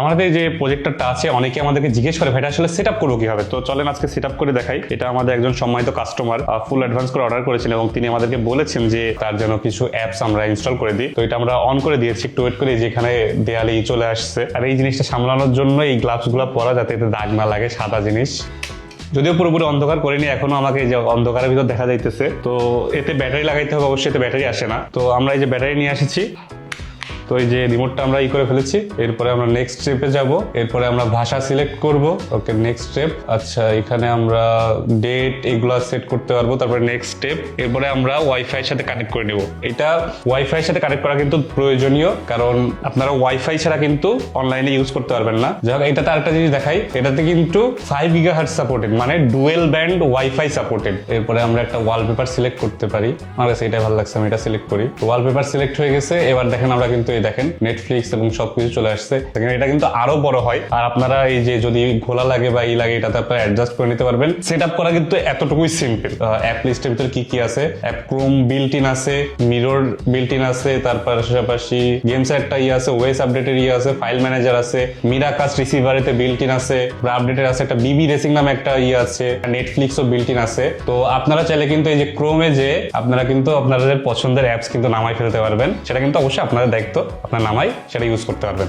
আমাদের যে প্রজেক্টরটা আছে অনেকে আমাদেরকে জিজ্ঞেস করে ভাই এটা আসলে সেট আপ করবো কিভাবে, তো চলেন আজকে সেট আপ করে দেখাই। এটা আমাদের একজন সম্মানিত কাস্টমার ফুল অ্যাডভান্স করে অর্ডার করেছেন এবং তিনি আমাদেরকে বলেছেন যে তার জন্য কিছু অ্যাপস আমরা ইনস্টল করে দিই। তো এটা আমরা অন করে দিয়েছি, একটু ওয়েট করে যেখানে দেয়ালে চলে আসছে। আর এই জিনিসটা সামলানোর জন্য এই গ্লাভস গুলো পরা যাতে এতে দাগ না লাগে, সাদা জিনিস। যদিও পুরোপুরি অন্ধকার করিনি, এখনো আমাকে যে অন্ধকারের ভিতর দেখা যাইতেছে। তো এতে ব্যাটারি লাগাইতে হবে, অবশ্যই এতে ব্যাটারি আসে না। তো আমরা এই যে ব্যাটারি নিয়ে এসেছি, তো এই যে রিমোটটা আমরা করে ফেলেছি। এরপরে আমরা নেক্সট স্টেপে যাব। এরপরে আমরা ভাষা সিলেক্ট করব। ওকে, নেক্সট স্টেপ। আচ্ছা, এখানে আমরা ডেট এগুলা সেট করতে পারবো। তারপরে নেক্সট স্টেপ। এরপরে আমরা ওয়াইফাই এর সাথে কানেক্ট করে নেব। এটা ওয়াইফাই এর সাথে কানেক্ট করা কিন্তু প্রয়োজনীয়, কারণ আপনারা ওয়াইফাই ছাড়া কিন্তু অনলাইনে ইউজ করতে পারবেন না। যাই হোক, এটাতে আরেকটা জিনিস দেখাই, এটাতে কিন্তু 5 GHz সাপোর্টেড, মানে ডুয়েল ব্যান্ড ওয়াইফাই সাপোর্টেড। এরপরে আমরা একটা ওয়ালপেপার সিলেক্ট করতে পারি। আমার কাছে এটাই ভালো লাগছে, আমি এটা সিলেক্ট করি। ওয়ালপেপার সিলেক্ট হয়ে গেছে। এবার দেখেন আমরা কিন্তু দেখেন নেটফ্লিক্স এবং সবকিছু চলে আসছে। এটা কিন্তু আরো বড় হয়। আর আপনারা এই যে যদি ঘোলা লাগে বা লাগে, এটাতে আপনারা অ্যাডজাস্ট করে নিতে পারবেন। সেট আপ করা কিন্তু এতটুকুই সিম্পল। অ্যাপ লিস্টের ভিতরে কি কি আছে, অ্যাপ ক্রোম বিল্ট ইন আছে, মিরর বিল্ট ইন আছে, তার পাশাপাশি গেমস একটা আছে, ওয়েস আপডেটের আছে, ফাইল ম্যানেজার আছে, মিরাকাস রিসিভারেতে বিল্ট ইন আছে, আপডেটের আছে, একটা বিবি রেসিং নামে একটা আছে, নেটফ্লিক্সও বিল্ট ইন আছে। তো আপনারা চাইলে কিন্তু এই যে ক্রোমে যে আপনারা কিন্তু আপনাদের পছন্দের অ্যাপস কিন্তু নামাই ফেলতে পারবেন। সেটা কিন্তু অবশ্যই আপনাদের দায়িত্ব, আপনার নামাই সেটা ইউজ করতে পারবেন।